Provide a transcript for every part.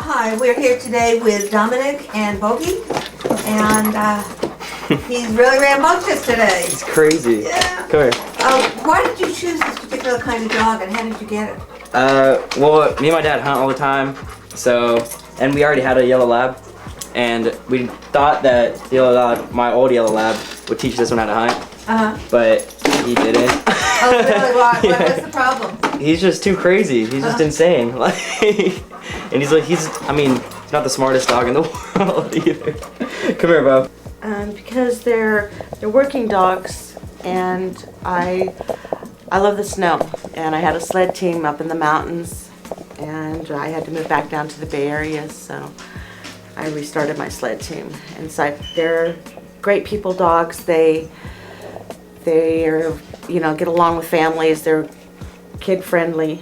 Hi, we're here today with Dominic and Bogey, and he's really rambunctious today. It's crazy. Yeah. Come here. Why did you choose this particular kind of dog, and how did you get it? Well, me and my dad hunt all the time, and we already had a yellow lab, and we thought that the yellow lab, my old yellow lab, would teach this one how to hunt, but he didn't. Oh, really? Why? Yeah. What's the problem? He's just too crazy. He's just insane. Like, and he's not the smartest dog in the world either. Come here, Bo. Because they're working dogs, and I love the snow, and I had a sled team up in the mountains, and I had to move back down to the Bay Area, so I restarted my sled team. And so they're great people dogs. They are, get along with families. They're kid friendly.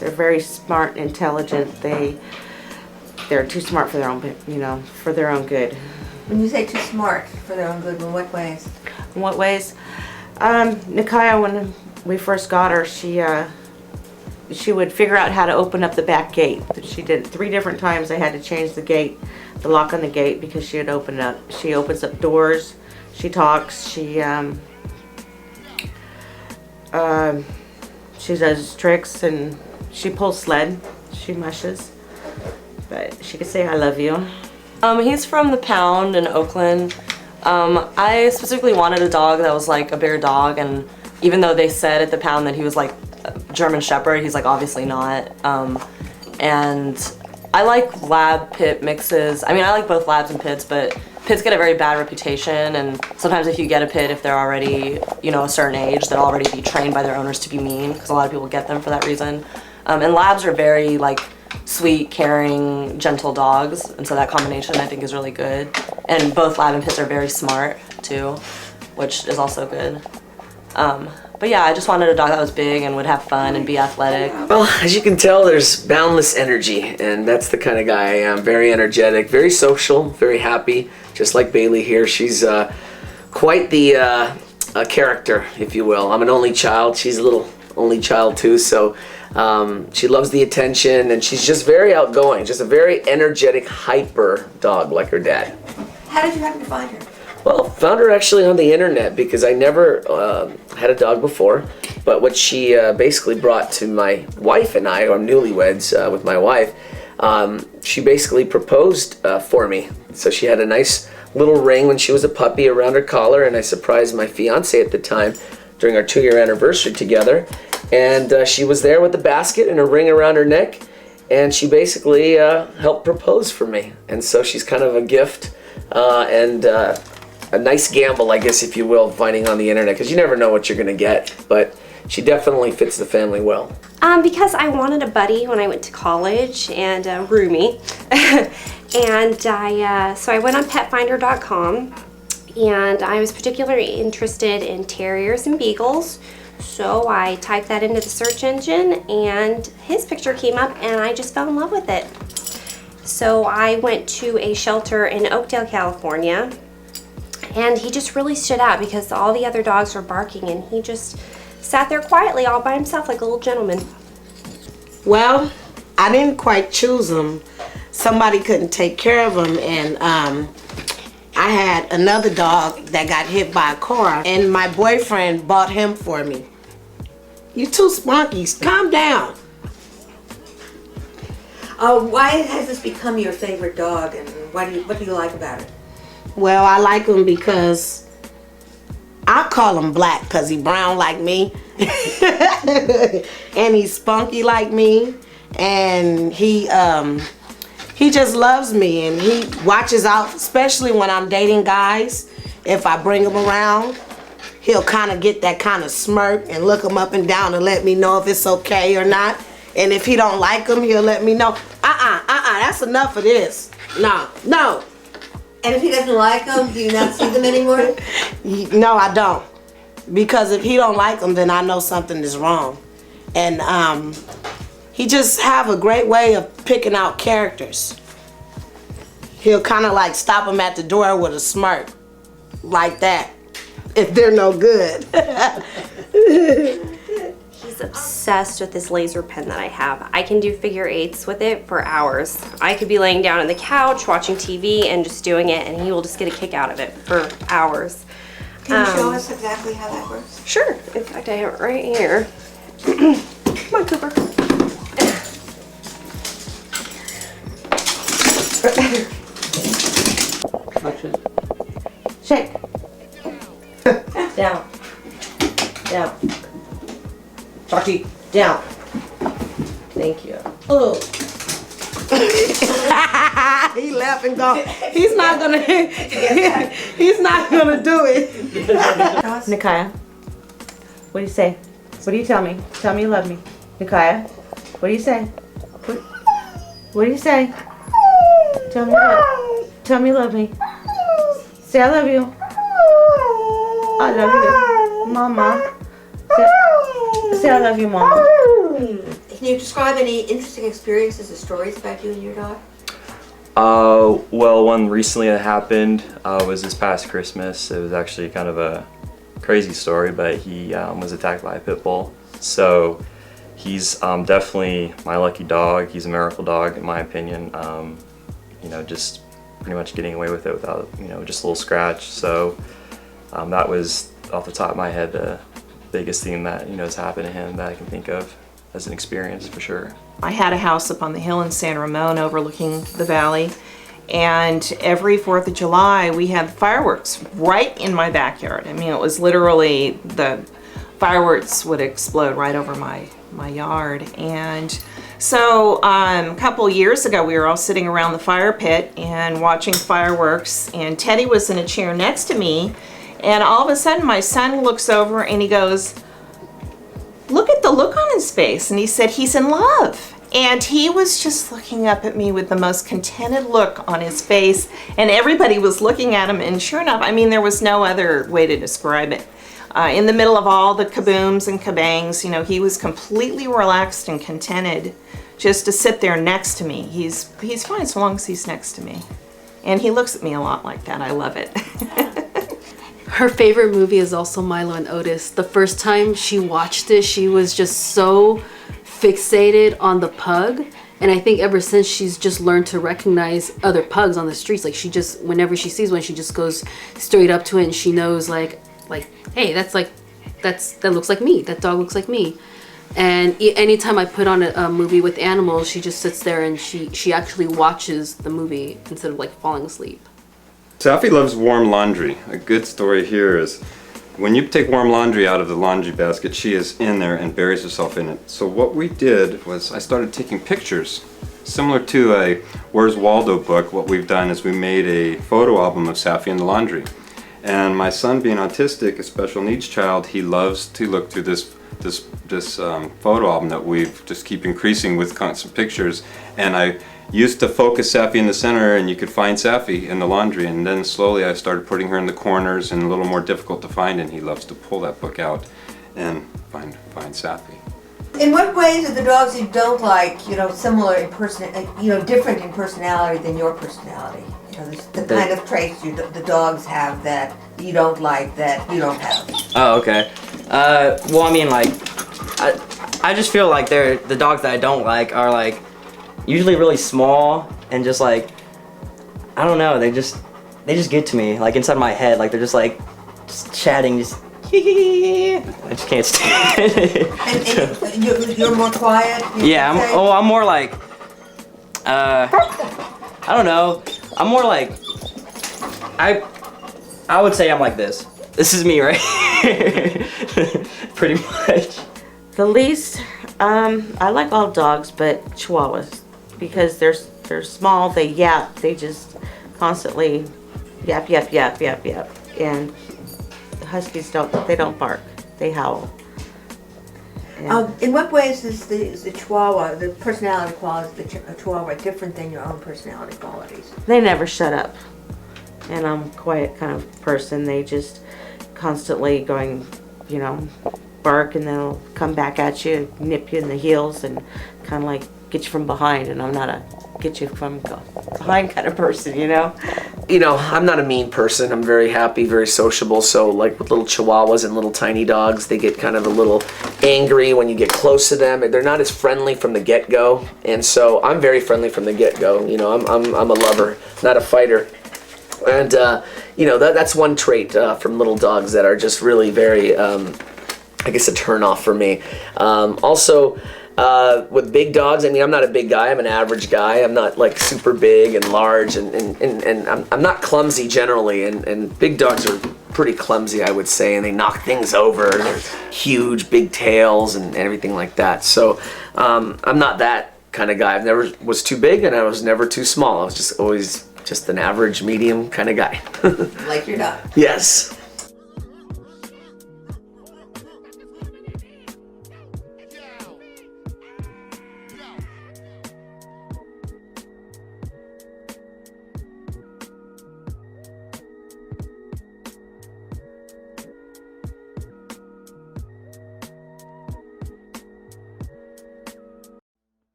They're very smart, intelligent. They're too smart for their own, for their own good. When you say too smart for their own good, in what ways? In what ways? Nikaya, when we first got her, she would figure out how to open up the back gate. She did 3 different times. I had to change the gate, the lock on the gate, because she would open it up. She opens up doors. She talks. She does tricks, and she pulls sled. She mushes, but she could say "I love you." He's from the Pound in Oakland. I specifically wanted a dog that was like a bigger dog, and even though they said at the Pound that he was like a German Shepherd, he's like obviously not. And I like lab pit mixes. I mean, I like both labs and pits, but pits get a very bad reputation, and sometimes if you get a pit, if they're already, a certain age, they'll already be trained by their owners to be mean, because a lot of people get them for that reason. And labs are very like sweet, caring, gentle dogs, and so that combination I think is really good. And both lab and pits are very smart too, which is also good. But yeah, I just wanted a dog that was big and would have fun and be athletic. Well, as you can tell, there's boundless energy, and that's the kind of guy I am. Very energetic, very social, very happy, just like Bailey here. She's quite the character, if you will. I'm an only child. She's a little only child too, so she loves the attention, and she's just very outgoing, just a very energetic, hyper dog like her dad. How did you happen to find her? Well, found her actually on the internet, because I never had a dog before, but what she basically brought to my wife and I, or newlyweds with my wife, she basically proposed for me. So she had a nice little ring when she was a puppy around her collar, and I surprised my fiance at the time during our 2-year anniversary together, and she was there with the basket and a ring around her neck, and she basically helped propose for me. And so she's kind of a gift and a nice gamble, I guess, if you will, finding on the internet, because you never know what you're going to get, but she definitely fits the family well. Because I wanted a buddy when I went to college, and a roomie. And so I went on petfinder.com, and I was particularly interested in terriers and beagles. So I typed that into the search engine, and his picture came up, and I just fell in love with it. So I went to a shelter in Oakdale, California, and he just really stood out because all the other dogs were barking, and he just sat there quietly all by himself like a little gentleman. Well, I didn't quite choose him. Somebody couldn't take care of him, and I had another dog that got hit by a car, and my boyfriend bought him for me. You too spunky. Calm down. Why has this become your favorite dog, and what do you like about it? Well, I like him because I call him black because he's brown like me, and he's spunky like me, and he just loves me, and he watches out, especially when I'm dating guys. If I bring him around, he'll kind of get that kind of smirk and look him up and down and let me know if it's okay or not. And if he don't like him, he'll let me know, that's enough of this. No. And if he doesn't like them, do you not see them anymore? No, I don't. Because if he don't like them, then I know something is wrong. And he just have a great way of picking out characters. He'll kind of like stop them at the door with a smirk, like that, if they're no good. He's is obsessed with this laser pen that I have. I can do figure eights with it for hours. I could be laying down on the couch watching TV and just doing it, and he will just get a kick out of it for hours. Can you show us exactly how that works? Sure. In fact, I have it right here. Come on, Cooper. Shake. Down. Down. Chucky, down. Thank you. Oh. He left and gone. He's not gonna. He's not gonna do it. Nikaya, what do you say? What do you tell me? Tell me you love me. Nikaya, what do you say? What do you say? Tell me. Tell me you love me. Say I love you. I love you, Mama. Say I love you, Mama. Can you describe any interesting experiences or stories about you and your dog? Well, one recently that happened was this past Christmas. It was actually kind of a crazy story, but he was attacked by a pit bull. So he's definitely my lucky dog. He's a miracle dog, in my opinion. You know, just pretty much getting away with it without, you know, just a little scratch. So that was, off the top of my head, the biggest thing that, you know, has happened to him that I can think of as an experience for sure. I had a house up on the hill in San Ramon overlooking the valley, and every 4th of July we had fireworks right in my backyard. I mean, it was literally, the fireworks would explode right over my yard. And so a couple years ago we were all sitting around the fire pit and watching fireworks, and Teddy was in a chair next to me, and all of a sudden my son looks over and he goes, "Look at the look on his face." And he said he's in love. And he was just looking up at me with the most contented look on his face, and everybody was looking at him, and sure enough, I mean, there was no other way to describe it. In the middle of all the kabooms and kabangs, you know, he was completely relaxed and contented just to sit there next to me. He's fine so long as he's next to me. And he looks at me a lot like that. I love it. Her favorite movie is also Milo and Otis. The first time she watched it, she was just so fixated on the pug. And I think ever since she's just learned to recognize other pugs on the streets. Like, she just, whenever she sees one, she just goes straight up to it, and she knows like, hey, that looks like me. That dog looks like me. And anytime I put on a movie with animals, she just sits there and she actually watches the movie instead of like falling asleep. Safi loves warm laundry. A good story here is when you take warm laundry out of the laundry basket, she is in there and buries herself in it. So what we did was I started taking pictures. Similar to a Where's Waldo book, what we've done is we made a photo album of Safi in the laundry. And my son, being autistic, a special needs child, he loves to look through this photo album that we've just keep increasing with constant pictures. And I used to focus Safi in the center, and you could find Safi in the laundry, and then slowly I started putting her in the corners and a little more difficult to find, and he loves to pull that book out and find Safi. In what ways are the dogs you don't like, you know, similar in different in personality than your personality? You know, the kind of traits the dogs have that you don't like that you don't have. Oh, okay. Well, I mean, like, I just feel like the dogs that I don't like are like usually really small and just like, I don't know, they just get to me, like inside my head, like they're just like just chatting, just I just can't stand it. And you're more quiet? Yeah, I'm more like, I don't know, I'm more like, I would say I'm like this. This is me, right? Pretty much. The least, I like all dogs, but Chihuahuas, because they're small, they yap, they just constantly yap, yap, yap, yap, yap. And the Huskies don't bark, they howl. In what ways is the Chihuahua, the personality qualities of the Chihuahua different than your own personality qualities? They never shut up. And I'm a quiet kind of person. They just constantly going, you know, bark, and then they'll come back at you, nip you in the heels, and kind of like get you from behind. And I'm not a get you from behind kind of person, you know. you know, I'm not a mean person. I'm very happy, very sociable. So like with little chihuahuas and little tiny dogs, they get kind of a little angry when you get close to them. They're not as friendly from the get-go. And so I'm very friendly from the get-go. You know, I'm a lover, not a fighter. And, you know, that's one trait from little dogs that are just really very, I guess, a turn off for me. Also, with big dogs, I mean, I'm not a big guy. I'm an average guy. I'm not like super big and large, and I'm not clumsy generally. And big dogs are pretty clumsy, I would say, and they knock things over. And they're huge, big tails and everything like that. So I'm not that kind of guy. I never was too big, and I was never too small. I was just always just an average, medium kind of guy. Like your dog. Yes.